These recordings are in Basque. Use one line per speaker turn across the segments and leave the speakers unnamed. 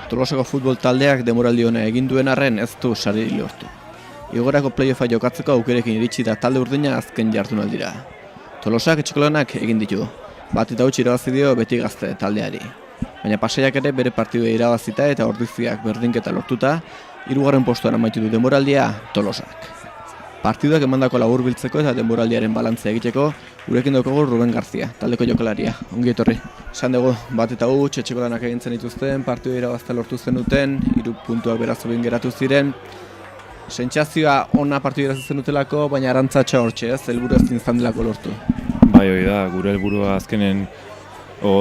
Tolosako futbol taldeak demoraldi hona egin duen arren ez du sari lortu. Igorako playoffa jokatzeko aukerekin iritsi da talde urdina azken jardunaldira. Tolosak etxekolanak egin ditu. Bat eta huts irabazi dio beti gazte taldeari. Baina Pasaiak ere bere partidua irabazita eta ordiziak berdinketa lortuta, 3. postuan amaitu du denboraldia Tolosak. Partiduak emandako laburbiltzeko eta denboraldiaren balantzea egiteko, gurekin daukagu Ruben Garzia, taldeko jokalaria. Ongi etorri. Esan dugu, bat eta huts etxekolanak egintzen dituzten, partidua irabazta lortu zenuten, 3 puntuak berazobin geratu ziren. Sentsazioa ona partidu irabazi dutelako, baina arantzatxa hortxe, ez? Helburu ezin izan delako lortu.
Bai, hori da, gure helburua azkenen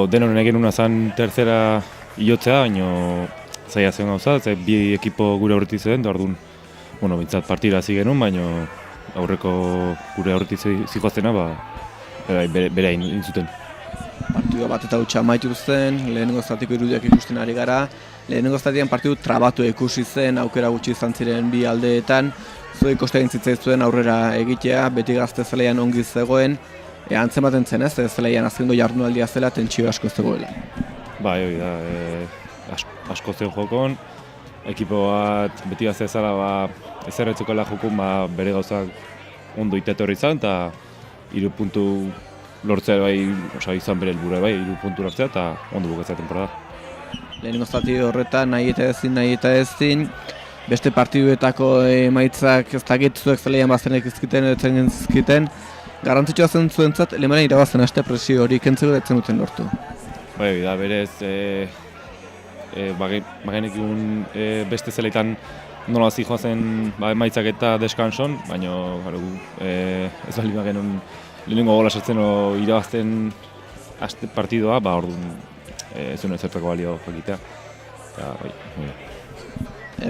denoren egin una zan tercera ilotzea, baina zaila zen gauza, bi ekipo gure aurretik zeuden, da orduan, bintzat partida hasi genuen, baina aurreko gure aurretik zijoazena, bere egin zuten.
Partidua bat eta hutsa amaitu zen, lehenengo zatiko irudiak ikusten ari gara. Lehenengo zatian partidu trabatu ikusi zen, aukera gutxi izan ziren bi aldeetan. Zuei koste egin zitzaizuen aurrera egitea, beti gazte zelaian ongi zegoen. Antzematen zen ez, zelaian azkengo jardunaldia zela, tentsio asko zegoela.
Bai, hori da, asko zen jokon. Ekipo bat beti gazte zela ezerretzukela jokun bere gauzak ondo itetorri izan, eta 3 puntu lortzea izan bere helburua 3 puntu lortzea eta ondo bukatzea temporada.
Lehenengo zati horretan nahi eta ezin, beste partiduetako emaitzak ez dakit zuek zelaian bazenek izkiten, garrantzitsua zen zuentzat lehemaren irabazen haste presio hori kentzeko etzen duten lortu.
Bai, da berez, bagenekin beste zelaitan nola zijoa zen emaitzak eta deskanson, baina ez bali bagenun lehenengo gola sartzen irabazten partidua, orduan ez duen ezertako balio jakitea.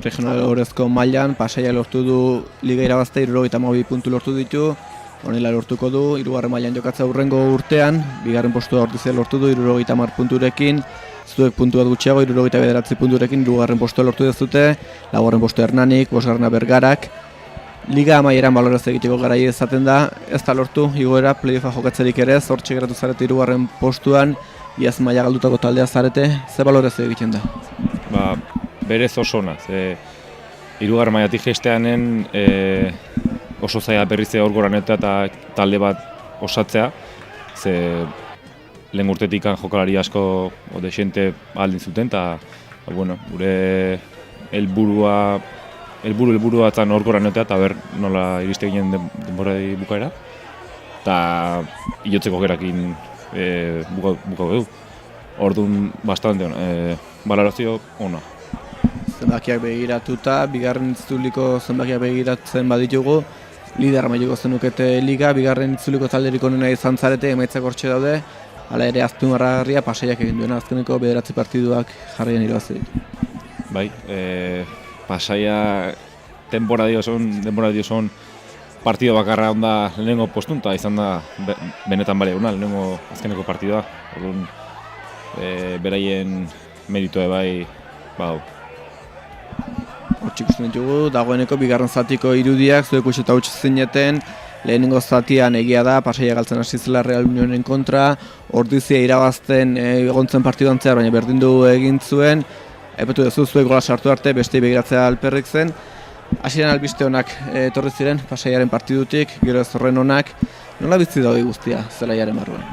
Regional horrezko mailan, Pasaia lortu du liga irabazte, 72 puntu lortu ditu, honela lortuko du, 3. mailan jokatzea hurrengo urtean, 2. postua Ordizia lortu du, 70 punturekin, zuek puntu bat gutxiago, 79 punturekin, 2. postua lortu dezute, 4. postua Hernanik, 5. Bergarak. Liga amaieran baloraz egiteko garai ezaten da, ez da lortu, igoera, playoffa jokatzerik ere, zortxe geratu zarete 3. postuan, iaz maila galdutako taldea zarete, ze baloraz egiten da?
Berez oso ona, 3. mailatik jesteanen oso zaila berrizea hor goranetea eta talde bat osatzea, lehen urtetik jokalari asko desente aldin zuten, eta gure helburua zen hor goranetea eta nola iriste ginen denborari bukaera, eta ilotzeko gerakin bukau dugu. Orduan bastante ona, balorazio ona.
Zenbakiak begiratuta, 2. itzuliko zenbakiak begiratzen baditugu, lider maileko zenukete liga, 2. itzuliko talderik onena izan zarete, emaitzak hortxe daude, hala ere azpimarragarria Pasaiak egin duena, azkeneko 9 partiduak jarraian irabazi ditu.
Bai, Pasaia denboraldi osoan partido bakarra onda lehenengo postun, eta izan da benetan bale eguna, lehenengo azkeneko partidua. Orduan, beraien meritoa
Hortxe ikusten ditugu, dagoeneko 2. zatiko irudiak, zuek eta huts zineten, lehenengo zatian egia da, Pasaia galtzen hasi zela Real Unionen kontra, Ordizia irabazten egontzen partiduan zehar, baina berdindu egin zuen, aipatu duzu zuek gola sartu arte, beste begiratzea alperrik zen. Hasieran albiste honak etorri ziren Pasaiaren partidutik, gero ez horren honak, nola bizi daude guztia zelaiaren barruan?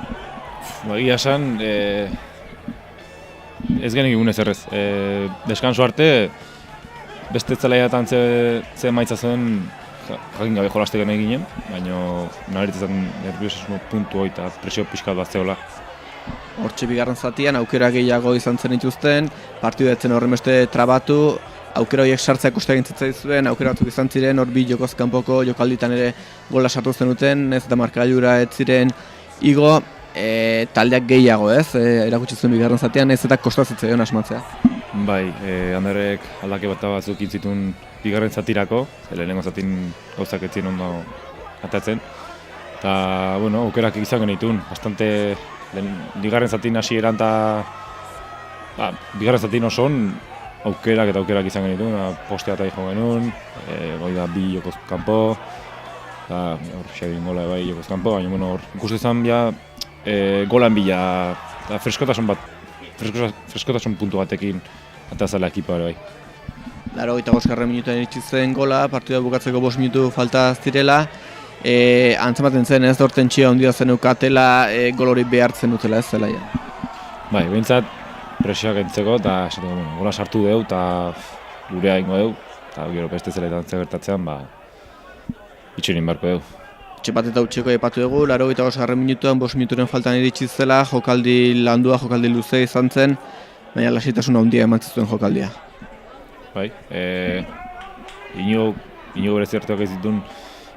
Egia esan, ez genik egun ezerrez. Deskanso arte, beste zelaiatan ze maitza zen jakin gabe jolaste gane ginen, baina nabaritetan nerviosismo puntu hori eta presio pixkat bat zehola.
Hortxe 2. zatian aukera gehiago izan zen dituzten, partidu etzen horren beste trabatu, aukera horiek sartzea ikuste egin zitzaizuen, aukera batzuk izan ziren, hor 2 jokoz kanpoko jokalditan ere gola sartu zenuten, ez eta markailura ez ziren igo, taldeak gehiago erakutsi zuen 2. zatean, ez eta kostazitzaion asmatzea.
Bai, Anderrek aldake bat batzuk intzitun 2. zatirako, lehenengo zatin gauzak etzien ondo atatzen. Eta, aukerak izan genitun, bastante 2. zatin hasi eran eta 2. zatin oson aukerak izan genitun, postea eta jo genuen, goi da 2 jokoz kanpo, eta Xabin gola jokoz kanpo, baina hor ikusten zen golan bila, freskotasun puntu batekin atazala ekipa ere bai.
85. minutuan iritsi zen gola, partida bukatzeko 5 minutu falta zirela. Antzematen zen ez dorten txia handia zen ukatela, gol hori behartzen dutela ez zelaian.
Bai, behintzat presioak entzeko eta gola sartu dugu eta gurea ingo dugu. Eta gero beste zeletan gertatzean, itxerin barko dugu.
Txepat eta utxeko aipatu dugu, 85. minutuan 5 minuturen faltan iritsi zela, jokaldi landua, jokaldi luze izan zen, baina lasaitasuna handia eman zituen jokaldia.
Bai, ino bere zertuak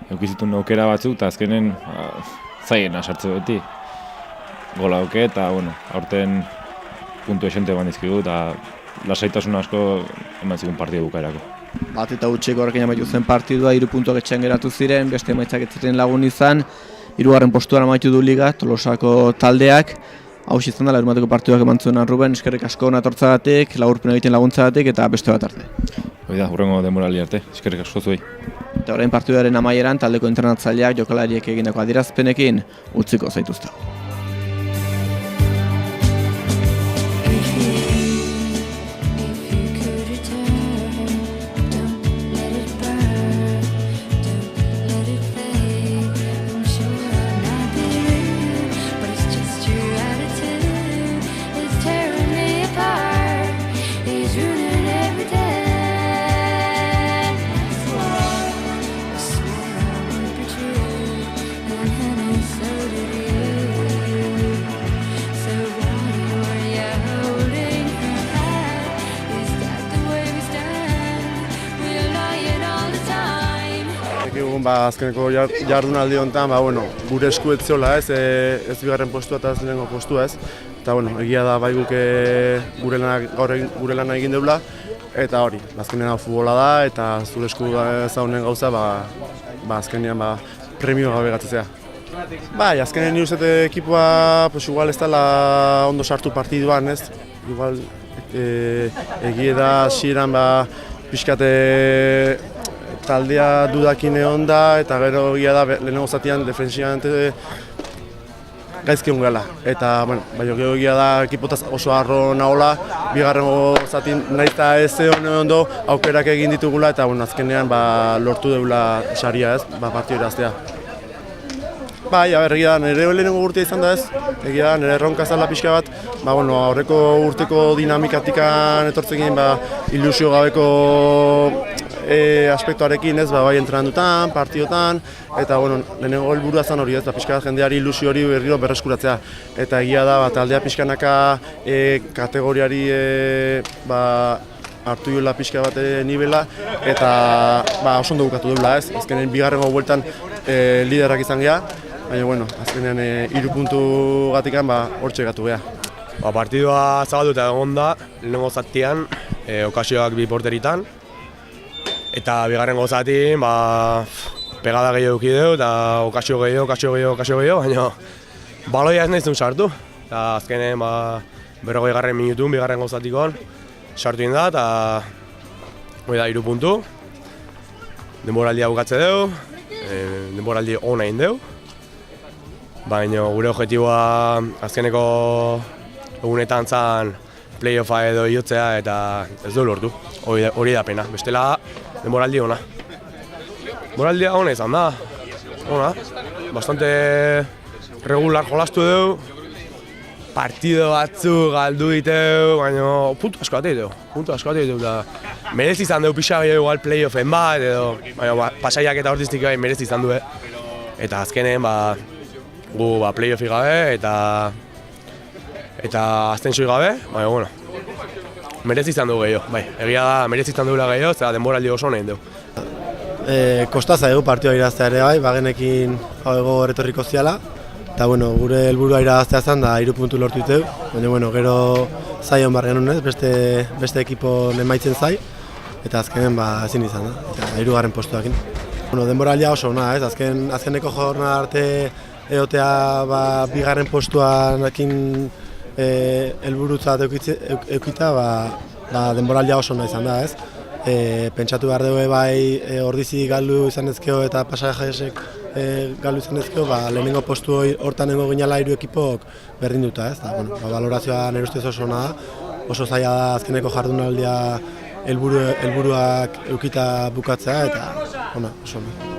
eukizitun aukera batzuk, eta azkenen zaien asartze beti. Gola auke eta, aurten puntu esente eman dizkigu, eta lasaitasun asko eman zigun partida bukaerako.
Bat eta utxeko horrekin amaitu zen partidua, 3 puntuak etxean geratu ziren, beste emaitzak ez ziren lagun izan, 3. postuan amaitu du liga, Tolosako taldeak. Hau izan da, larunbateko partiduak eman zuen Ruben, eskerrik asko natortzagatik, laburpena egiten laguntzagatik eta beste bat arte.
Hoi da, hurrengo denboraldi arte, eskerrik asko zuei.
Eta orain partiduaren amaieran, taldeko internatzaileak jokalariek egindako adierazpenekin utziko zaituzte.
Azkeneko jardunaldi honetan, gure esku ez ziola ez bigarren postua eta ez lehenengo postua ez. Eta egia da bai guk gure lana egin deula, eta hori, azkenean futbola da, eta zure esku zaunen gauza, azkenean premio gabe gatzea. Bai, azkenean nire uzete ekipua, igual ez dela ondo sartu partiduan ez. Igual egia da hasieran pixkate taldea dudakin egon da, eta gero egia da lehenengo zatian defensian gaizki ongela. Eta, gero egia da ekipotaz oso harro nahola, bigarrengo zatin nahi eta ez egon ondo aukerak egin ditugula, eta azkenean lortu deula saria ez, partio iraztea. Bai, egia da, nire lehenengo urtea izan da ez, egia da, nire erronka zala pixka bat, aurreko urteko dinamikatikan etortzekin ilusio gabeko aspektuarekin ez, bai entrenandutan, partiotan, eta lehenengo helburua zen hori ez, pixka bat jendeari ilusio hori berriro berreskuratzea. Eta egia da, taldea pixkanaka kategoriari hartu jola pixka bat nivela, eta oso ondo bukatu dugula ez, azkenen bigarrengo bueltan liderak izan geha, baina azkenean 3 puntu gatikan hortxe gatu geha.
Partidua zabalduta egon da, lehenengo zatian, okasioak 2 porteritan, eta bigarrengo zatin, pegada gehiago eduki dugu, eta okasio gehiago, baina baloia ez nahi zuen sartu. Eta azkenen, 40 minutun, bigarrengo zatikoan, sartu egin da, eta 3 puntu. Denboraldia bukatze dugu, denboraldi ona egin dugu. Baina gure objektiboa azkeneko egunetan zen playoffa edo iotzea eta ez du lortu. Hori da pena, bestela denboraldi ona. Denboraldia ona izan da, ona. Bastante regular jolastu dugu, partido batzuk galdu ditu, baina puntu asko ate ditu. Merezi izan dugu pixa gehiago playoffen bat, edo pasaiak eta hortiztik merezi izan du. Eta azkenen gu playoffi gabe eta aztensoi gabe, baina merezi izan dugu gehiago, egia da merezi izan dugula gehiago, eta denboraldi oso nahi dugu.
Kostaza dugu partioa iraztea ere bagenekin hau erretorriko ziala, eta gure helburua iraztea zen da 3 puntu lortu ditu, baina gero zai hon bar genuen ez, beste ekipo emaitzen zai, eta azkenen ezin izan da, eta 3. postuakin. Denboraldia oso ona ez, azkeneko jornada arte egotea 2. postuanekin helburutzat eukita, denboraldia oso ona izan da ez. Pentsatu behar dugu ordizi galdu izan ezkeo eta pasajesek galdu izan ezkeo, lehenengo postu hortan nengo ginala 3 ekipok berdinduta ez. Balorazioa nire ustez oso ona da, oso zaila da azkeneko jardunaldia helburuak eukita bukatzea eta oso ondo.